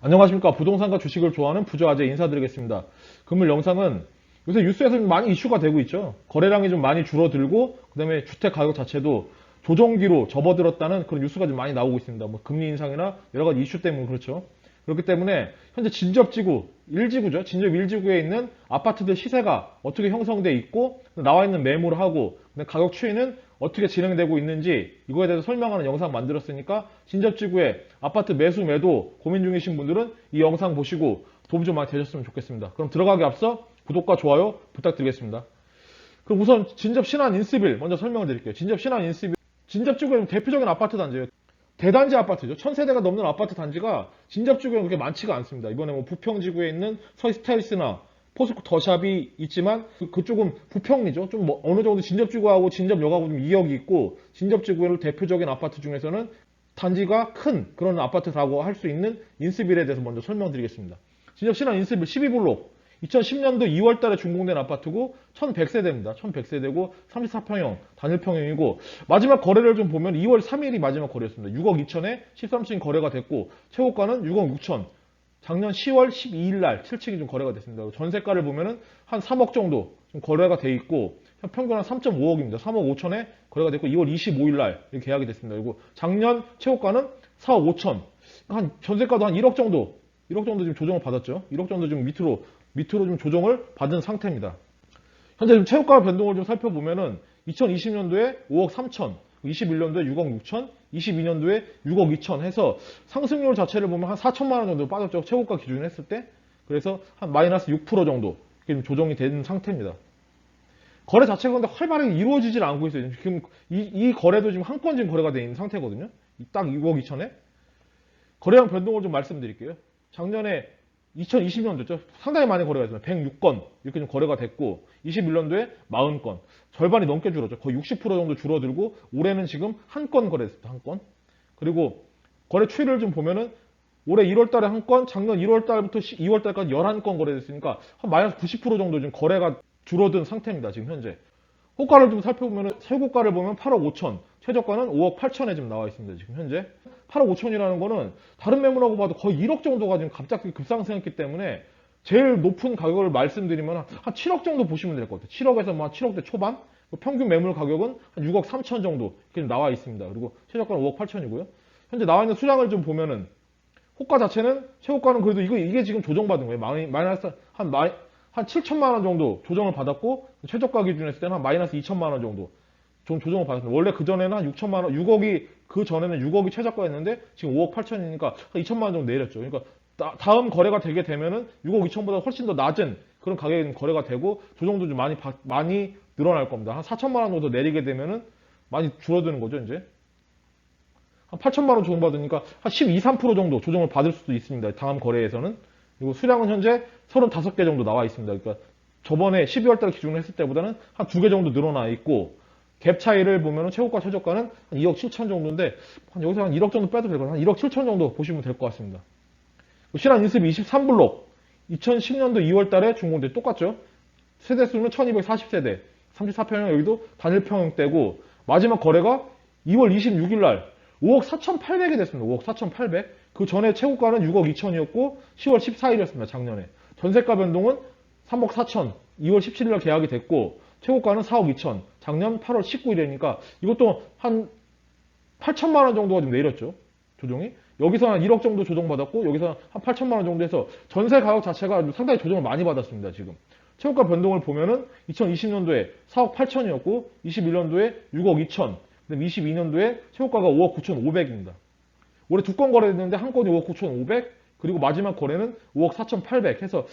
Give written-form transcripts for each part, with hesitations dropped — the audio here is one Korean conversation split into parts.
안녕하십니까. 부동산과 주식을 좋아하는 부자아재 인사드리겠습니다. 금일 영상은 요새 뉴스에서 좀 많이 이슈가 되고 있죠. 거래량이 좀 많이 줄어들고 그다음에 주택 가격 자체도 조정기로 접어들었다는 그런 뉴스가 좀 많이 나오고 있습니다. 뭐 금리 인상이나 여러 가지 이슈 때문에 그렇죠. 그렇기 때문에 현재 진접지구 1지구죠. 진접 1지구에 있는 아파트들 시세가 어떻게 형성돼 있고 나와 있는 매물하고 가격 추이는 어떻게 진행되고 있는지 이거에 대해서 설명하는 영상 만들었으니까 진접지구에 아파트 매수 매도 고민 중이신 분들은 이 영상 보시고 도움 좀 많이 되셨으면 좋겠습니다. 그럼 들어가기 앞서 구독과 좋아요 부탁드리겠습니다. 그럼 우선 진접 신한 인스빌 먼저 설명을 드릴게요. 진접 신한 인스빌 진접지구의 대표적인 아파트 단지예요. 대단지 아파트죠. 1000세대가 넘는 아파트 단지가 진접지구에는 그렇게 많지가 않습니다. 이번에 뭐 부평지구에 있는 서스텔스나 포스코 더샵이 있지만 그쪽은 부평이죠. 좀 뭐 어느 정도 진접지구하고 진접역하고 좀 이역이 있고 진접지구의 대표적인 아파트 중에서는 단지가 큰 그런 아파트라고 할 수 있는 인스빌에 대해서 먼저 설명드리겠습니다. 진접 신한 인스빌 12블록 2010년도 2월 달에 준공된 아파트고 1100세대입니다. 1100세대고 34평형, 단일평형이고 마지막 거래를 좀 보면 2월 3일이 마지막 거래였습니다. 6억 2천에 13층이 거래가 됐고 최고가는 6억 6천. 작년 10월 12일 날 7층이 좀 거래가 됐습니다. 전세가를 보면은 한 3억 정도 좀 거래가 돼 있고 평균 한 3.5억입니다. 3억 5천에 거래가 됐고 2월 25일 날 계약이 됐습니다. 그리고 작년 최고가는 4억 5천. 한 전세가도 한 1억 정도 지금 조정을 받았죠. 1억 정도 좀 밑으로 좀 조정을 받은 상태입니다. 현재 지금 최고가 변동을 좀 살펴보면은 2020년도에 5억 3천, 21년도에 6억 6천, 22년도에 6억 2천 해서 상승률 자체를 보면 한 4천만 원 정도 빠졌죠. 최고가 기준으로 했을 때. 그래서 한 마이너스 6% 정도 좀 조정이 된 상태입니다. 거래 자체가 근데 활발하게 이루어지질 않고 있어요. 지금 이 거래도 지금 한 건 지금 거래가 돼 있는 상태거든요. 딱 6억 2천에. 거래량 변동을 좀 말씀드릴게요. 작년에 2020년도죠. 상당히 많이 거래가 됐습니다. 106건 이렇게 좀 거래가 됐고 21년도에 40건 절반이 넘게 줄었죠. 거의 60% 정도 줄어들고 올해는 지금 한 건 거래됐습니다. 한 건. 그리고 거래 추이를 좀 보면은 올해 1월 달에 한 건, 작년 1월 달부터 2월 달까지 11건 거래됐으니까 한 마이너스 90% 정도 지금 거래가 줄어든 상태입니다. 지금 현재. 호가를 좀 살펴보면 최고가를 보면 8억 5천, 최저가는 5억 8천에 지금 나와 있습니다. 지금 현재 8억 5천이라는 거는 다른 매물하고 봐도 거의 1억 정도가 지금 갑자기 급상승했기 때문에 제일 높은 가격을 말씀드리면 한 7억 정도 보시면 될 것 같아요. 7억에서 뭐 7억대 초반, 평균 매물 가격은 한 6억 3천 정도 이렇게 나와 있습니다. 그리고 최저가는 5억 8천이고요. 현재 나와 있는 수량을 좀 보면은 호가 자체는 최고가는 그래도 이게 지금 조정받은 거예요. 마이너스 한 7천만 원 정도 조정을 받았고 최저가 기준으로 했을 때는 한 마이너스 2천만 원 정도 좀 조정을 받았습니다. 원래 그 전에는 한 6천만 원, 6억이 그 전에는 6억이 최저가였는데 지금 5억 8천이니까 한 2천만 원 정도 내렸죠. 그러니까 다음 거래가 되게 되면은 6억 2천보다 훨씬 더 낮은 그런 가격에 거래가 되고 조정도 좀 많이 늘어날 겁니다. 한 4천만 원 정도 내리게 되면은 많이 줄어드는 거죠, 이제. 한 8천만 원 조정받으니까 한 12, 3% 정도 조정을 받을 수도 있습니다. 다음 거래에서는. 그리고 수량은 현재 35개 정도 나와 있습니다. 그러니까 저번에 12월 달 기준으로 했을 때보다는 한 2개 정도 늘어나 있고 갭 차이를 보면은 최고가 최저가는 한 2억 7천 정도인데 여기서 한 1억 정도 빼도 될 것 같아요. 한 1억 7천 정도 보시면 될 것 같습니다. 신한 인습 23블록 2010년도 2월 달에 준공돼 똑같죠. 세대수는 1240세대 34평형 여기도 단일평형대고 마지막 거래가 2월 26일 날 5억 4,800이 됐습니다. 5억 4,800. 그 전에 최고가는 6억 2천이었고 10월 14일이었습니다. 작년에. 전세가 변동은 3억 4천. 2월 17일 날 계약이 됐고 최고가는 4억 2천. 작년 8월 19일이니까 이것도 한 8천만 원 정도가 좀 내렸죠. 조정이. 여기서 한 1억 정도 조정받았고 여기서 한 8천만 원 정도 해서 전세 가격 자체가 상당히 조정을 많이 받았습니다. 지금. 최고가 변동을 보면은 2020년도에 4억 8천이었고 21년도에 6억 2천. 그다음 22년도에 최고가가 5억 9,500입니다. 올해 두 건 거래됐는데 한 건이 5억 9,500 그리고 마지막 거래는 5억 4,800 해서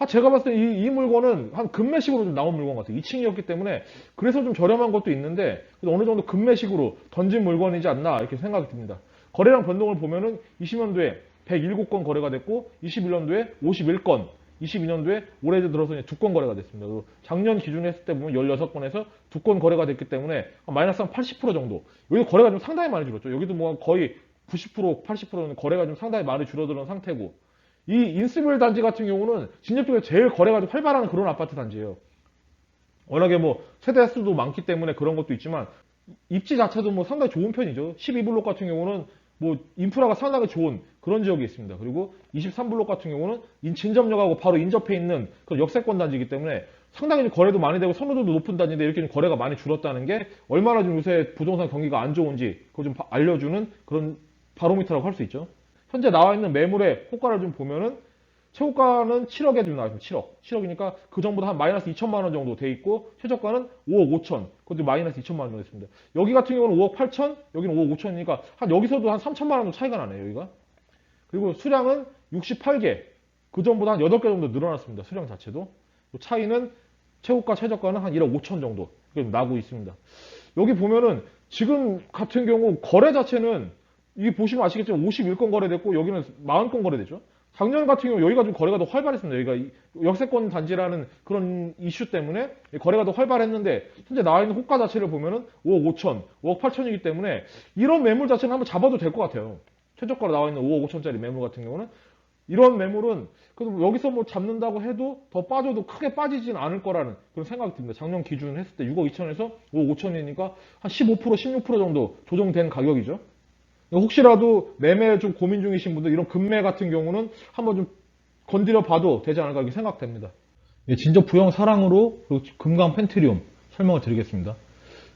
제가 봤을 때 이 물건은 한 금매식으로 좀 나온 물건 같아요. 2층이었기 때문에 그래서 좀 저렴한 것도 있는데 어느 정도 금매식으로 던진 물건이지 않나 이렇게 생각이 듭니다. 거래량 변동을 보면은 20년도에 107건 거래가 됐고 21년도에 51건 22년도에 올해 들어서 두 건 거래가 됐습니다. 그리고 작년 기준에 했을 때 보면 16건에서 두 건 거래가 됐기 때문에 마이너스 한 80% 정도. 여기 거래가 좀 상당히 많이 줄었죠. 여기도 뭐 거의 90%, 80%는 거래가 좀 상당히 많이 줄어드는 상태고 이 인스빌 단지 같은 경우는 진접 쪽에 제일 거래가 좀 활발한 그런 아파트 단지예요. 워낙에 뭐 세대 수도 많기 때문에 그런 것도 있지만 입지 자체도 뭐 상당히 좋은 편이죠. 12블록 같은 경우는 뭐 인프라가 상당히 좋은 그런 지역이 있습니다. 그리고 23블록 같은 경우는 진접역하고 바로 인접해 있는 그런 역세권 단지이기 때문에 상당히 좀 거래도 많이 되고 선호도도 높은 단지인데 이렇게 좀 거래가 많이 줄었다는 게 얼마나 좀 요새 부동산 경기가 안 좋은지 그걸 좀 알려주는 그런 바로미터라고 할 수 있죠. 현재 나와 있는 매물의 호가를 좀 보면은 최고가는 7억에 좀 나와 있습니다. 7억. 7억이니까 그 전보다 한 마이너스 2천만 원 정도 돼 있고 최저가는 5억 5천. 그것도 마이너스 2천만 원 정도 됐습니다. 여기 같은 경우는 5억 8천, 여기는 5억 5천이니까 한 여기서도 한 3천만 원 정도 차이가 나네요. 여기가. 그리고 수량은 68개. 그 전보다 한 8개 정도 늘어났습니다. 수량 자체도. 차이는 최고가 최저가는 한 1억 5천 정도 나고 있습니다. 여기 보면은 지금 같은 경우 거래 자체는 이게 보시면 아시겠지만 51건 거래됐고 여기는 40건 거래됐죠. 작년 같은 경우 여기가 좀 거래가 더 활발했습니다. 여기가 역세권 단지라는 그런 이슈 때문에 거래가 더 활발했는데 현재 나와 있는 호가 자체를 보면은 5억 5천, 5억 8천이기 때문에 이런 매물 자체는 한번 잡아도 될 것 같아요. 최저가로 나와 있는 5억 5천짜리 매물 같은 경우는 이런 매물은 그래도 여기서 뭐 잡는다고 해도 더 빠져도 크게 빠지진 않을 거라는 그런 생각이 듭니다. 작년 기준 했을 때 6억 2천에서 5억 5천이니까 한 15%, 16% 정도 조정된 가격이죠. 혹시라도 매매 좀 고민 중이신 분들 이런 금매 같은 경우는 한번 좀 건드려 봐도 되지 않을까 이렇게 생각됩니다. 진접 부영 사랑으로 금강 펜트리움 설명을 드리겠습니다.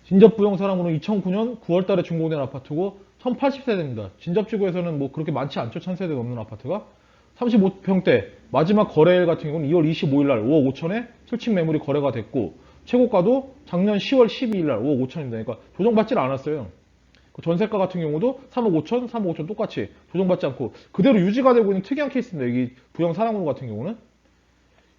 진접 부영 사랑으로 2009년 9월 달에 준공된 아파트고 1080세대입니다. 진접지구에서는 뭐 그렇게 많지 않죠. 1000세대 넘는 아파트가. 35평대 마지막 거래일 같은 경우는 2월 25일 날 5억 5천에 7층 매물이 거래가 됐고 최고가도 작년 10월 12일 날 5억 5천입니다. 그러니까 조정받질 않았어요. 전세가 같은 경우도 3억 5천, 3억 5천 똑같이 조정받지 않고 그대로 유지가 되고 있는 특이한 케이스입니다. 여기 부영 사랑으로 같은 경우는.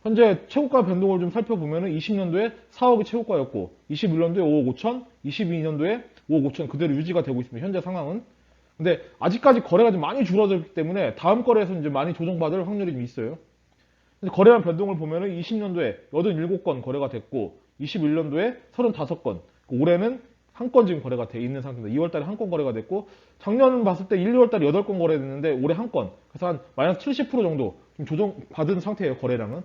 현재 최고가 변동을 좀 살펴보면은 20년도에 4억이 최고가였고 21년도에 5억 5천, 22년도에 5억 5천 그대로 유지가 되고 있습니다. 현재 상황은. 근데 아직까지 거래가 좀 많이 줄어들기 때문에 다음 거래에서 이제 많이 조정받을 확률이 좀 있어요. 거래량 변동을 보면은 20년도에 87건 거래가 됐고 21년도에 35건, 올해는 한 건 지금 거래가 돼 있는 상태입니다. 2월 달에 한 건 거래가 됐고 작년 봤을 때 1, 2월 달에 8건 거래됐는데 올해 한 건. 그래서 한 마이너스 70% 정도 좀 조정받은 상태예요. 거래량은.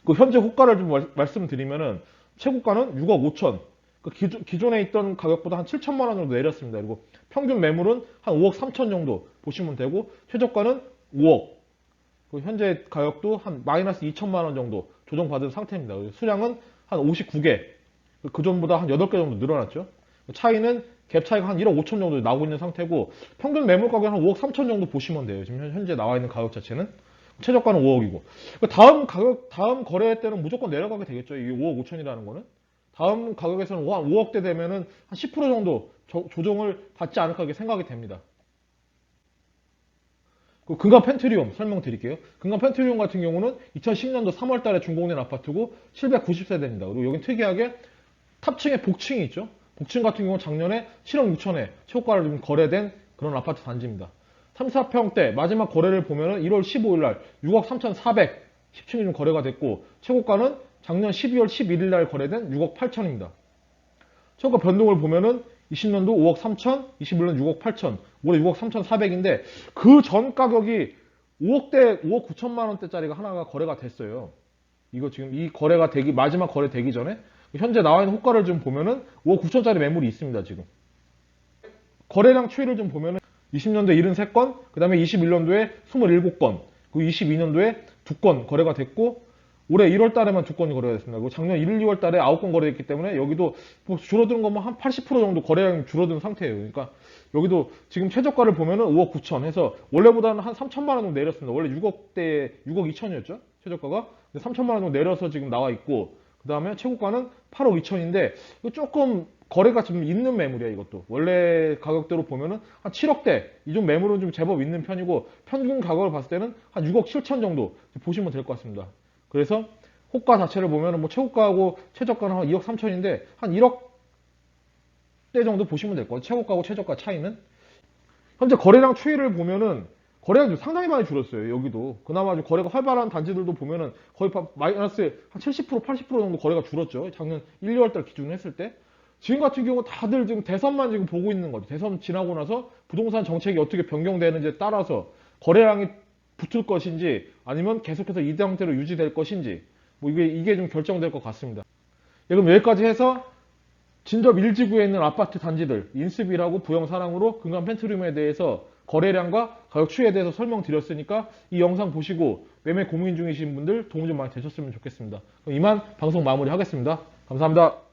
그 현재 호가를 좀 말씀드리면은 최고가는 6억 5천. 그 기존에 있던 가격보다 한 7천만 원 정도 내렸습니다. 그리고 평균 매물은 한 5억 3천 정도 보시면 되고 최저가는 5억. 그 현재 가격도 한 마이너스 2천만 원 정도 조정받은 상태입니다. 수량은 한 59개. 그 전보다 한 8개 정도 늘어났죠. 차이는 갭 차이가 한 1억 5천 정도 나고 있는 상태고 평균 매물 가격은 한 5억 3천 정도 보시면 돼요. 지금 현재 나와 있는 가격 자체는. 최저가는 5억이고. 다음 거래 때는 무조건 내려가게 되겠죠. 이 5억 5천이라는 거는. 다음 가격에서는 한 5억대 되면은 한 10% 정도 조정을 받지 않을까 이렇게 생각이 됩니다. 그 금강 펜트리움 설명드릴게요. 금강 펜트리움 같은 경우는 2010년도 3월 달에 준공된 아파트고 790세대입니다. 그리고 여긴 특이하게 탑층에 복층이 있죠. 복층 같은 경우는 작년에 7억 6천에 최고가를 좀 거래된 그런 아파트 단지입니다. 3, 4평대 마지막 거래를 보면은 1월 15일 날 6억 3,400 10층이 좀 거래가 됐고 최고가는 작년 12월 11일 날 거래된 6억 8천입니다. 최고가 변동을 보면은 20년도 5억 3천, 21년 6억 8천, 올해 6억 3,400인데 그 전 가격이 5억 9천만 원대짜리가 하나가 거래가 됐어요. 이거 지금 이 거래가 마지막 거래 되기 전에 현재 나와 있는 호가를 좀 보면은 5억 9천짜리 매물이 있습니다, 지금. 거래량 추이를 좀 보면은 20년도에 73건, 그 다음에 21년도에 27건, 그리고 22년도에 2건 거래가 됐고, 올해 1월 달에만 2건이 거래가 됐습니다. 그리고 작년 1, 2월 달에 9건 거래됐기 때문에 여기도 뭐 줄어드는 것만 한 80% 정도 거래량이 줄어든 상태예요. 그러니까 여기도 지금 최저가를 보면은 5억 9천 해서 원래보다는 한 3천만 원 정도 내렸습니다. 원래 6억대, 6억 2천이었죠? 최저가가. 3천만 원 정도 내려서 지금 나와 있고, 그 다음에 최고가는 8억 2천인데 조금 거래가 좀 있는 매물이야. 이것도 원래 가격대로 보면은 한 7억대 이 정도 매물은 좀 제법 있는 편이고 평균 가격을 봤을 때는 한 6억 7천 정도 보시면 될 것 같습니다. 그래서 호가 자체를 보면은 뭐 최고가하고 최저가는 한 2억 3천인데 한 1억대 정도 보시면 될 거예요. 최고가하고 최저가 차이는. 현재 거래량 추이를 보면은 거래가 좀 상당히 많이 줄었어요. 여기도. 그나마 좀 거래가 활발한 단지들도 보면은 거의 마이너스 한 70%, 80% 정도 거래가 줄었죠. 작년 1, 2월 달 기준으로 했을 때. 지금 같은 경우 다들 지금 대선만 지금 보고 있는 거죠. 대선 지나고 나서 부동산 정책이 어떻게 변경되는지에 따라서 거래량이 붙을 것인지 아니면 계속해서 이 상태로 유지될 것인지 뭐 이게 좀 결정될 것 같습니다. 예, 그럼 여기까지 해서 진접 1지구에 있는 아파트 단지들, 인스빌하고 부영 사랑으로 근간 펜트룸에 대해서 거래량과 가격 추이에 대해서 설명드렸으니까 이 영상 보시고 매매 고민 중이신 분들 도움 좀 많이 되셨으면 좋겠습니다. 그럼 이만 방송 마무리하겠습니다. 감사합니다.